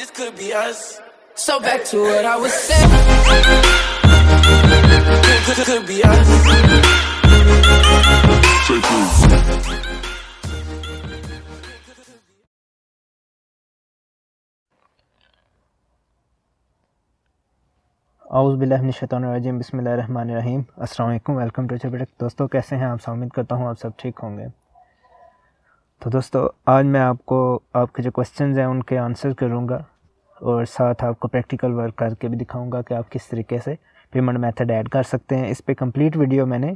this could be us. So back to what I was saying. Could be us. औज़ुबिल्लाहिमिनश्शैतानिर्रजीम बिस्मिल्लाहिर्रहमानिर्रहीम। अस्सलाम वालेकुम, welcome to chapter. दोस्तों कैसे हैं आप सब? उम्मीद करता हूँ आप सब ठीक होंगे। तो दोस्तों आज मैं आपको आपके जो क्वेश्चंस हैं उनके आंसर करूँगा और साथ आपको प्रैक्टिकल वर्क करके भी दिखाऊंगा कि आप किस तरीके से पेमेंट मेथड ऐड कर सकते हैं। इस पे कंप्लीट वीडियो मैंने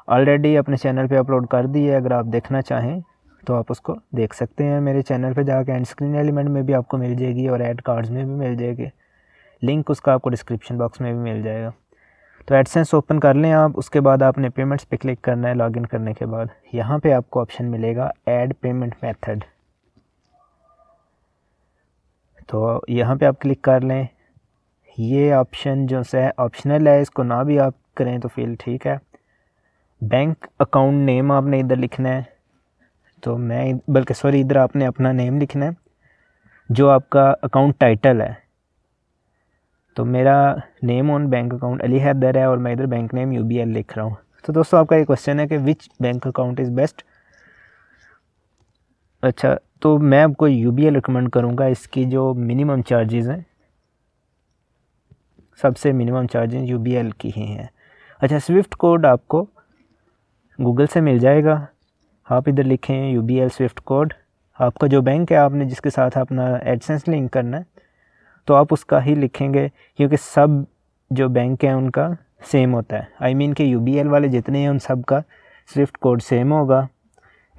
ऑलरेडी अपने चैनल पे अपलोड कर दी है। अगर आप देखना चाहें तो आप उसको देख सकते हैं मेरे चैनल पे जाके। एंड स्क्रीन एलिमेंट में भी आपको मिल जाएगी और ऐड कार्ड्स में भी मिल जाएगी। लिंक उसका आपको डिस्क्रिप्शन बॉक्स में भी मिल जाएगा। तो एडसेंस ओपन कर लें आप। उसके बाद आपने पेमेंट्स पे क्लिक करना है। लॉगिन करने के बाद यहाँ पे आपको ऑप्शन मिलेगा ऐड पेमेंट मेथड। तो यहाँ पे आप क्लिक कर लें। ये ऑप्शन जो है ऑप्शनल है, इसको ना भी आप करें तो फिर ठीक है। बैंक अकाउंट नेम आपने इधर लिखना है। तो मैं इधर आपने अपना नेम लिखना है जो आपका अकाउंट टाइटल है। तो मेरा name on bank account Ali Haidar है और मैं इधर बैंक नेम UBL लिख रहा हूँ। तो दोस्तों आपका ये क्वेश्चन है कि which bank account is best. अच्छा, तो मैं आपको UBL रिकमेंड करूँगा। इसकी जो मिनिमम चार्जेस हैं, सबसे मिनिमम चार्जेस UBL की ही हैं। अच्छा, स्विफ्ट कोड आपको गूगल से मिल जाएगा। आप इधर लिखें UBL स्विफ्ट कोड। आपका जो बैंक है आपने जिसके साथ अपना एडसेंस लिंक करना है तो आप उसका ही लिखेंगे, क्योंकि सब जो बैंक हैं उनका सेम होता है। आई मीन के UBL वाले जितने हैं उन सब का स्विफ्ट कोड सेम होगा,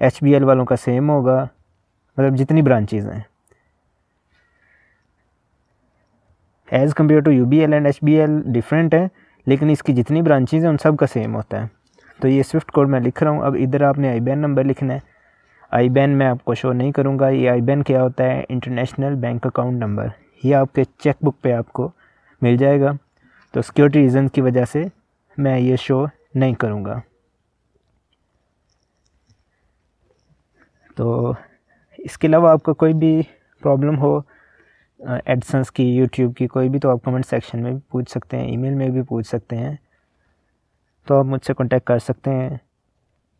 HBL वालों का सेम होगा, मतलब जितनी ब्रांचेज़ हैं। As compare to UBL and HBL different है, लेकिन इसकी जितनी ब्रांचेज़ हैं उन सब का सेम होता है। तो ये स्विफ्ट कोड मैं लिख रहा हूँ। अब इधर आपने IBAN नंबर लिखना है। IBAN मैं आपको शो नहीं करूँगा। ये IBAN क्या होता है? International bank account number. ये आपके चेक बुक पे आपको मिल जाएगा। तो सिक्योरिटी रीज़न की वजह से मैं ये शो नहीं करूँगा। तो इसके अलावा आपको कोई भी प्रॉब्लम हो एडसेंस की, यूट्यूब की कोई भी, तो आप कमेंट सेक्शन में भी पूछ सकते हैं, ईमेल में भी पूछ सकते हैं। तो आप मुझसे कांटेक्ट कर सकते हैं।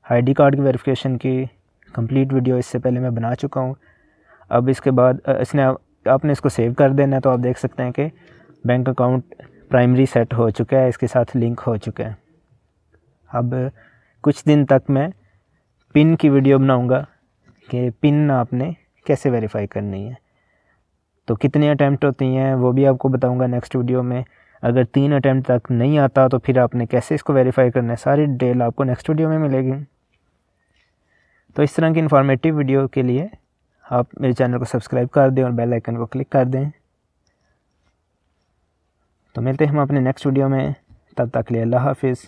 ID कार्ड की वेरिफिकेशन की कंप्लीट वीडियो इससे पहले मैं बना चुका हूँ। अब इसके बाद आपने इसको सेव कर देना है। तो आप देख सकते हैं कि बैंक अकाउंट प्राइमरी सेट हो चुका है, इसके साथ लिंक हो चुका है। अब कुछ दिन तक मैं पिन की वीडियो बनाऊंगा कि पिन आपने कैसे वेरीफाई करनी है। तो कितनी अटैम्प्ट होती हैं वो भी आपको बताऊंगा नेक्स्ट वीडियो में। अगर 3 अटैम्प्ट तक नहीं आता तो फिर आपने कैसे इसको वेरीफाई करना है, सारी डिटेल आपको नेक्स्ट वीडियो में मिलेगी। तो इस तरह की इन्फॉर्मेटिव वीडियो के लिए आप मेरे चैनल को सब्सक्राइब कर दें और बेल आइकन को क्लिक कर दें। तो मिलते हैं हम अपने नेक्स्ट वीडियो में। तब तक के लिए अल्लाह हाफिज़।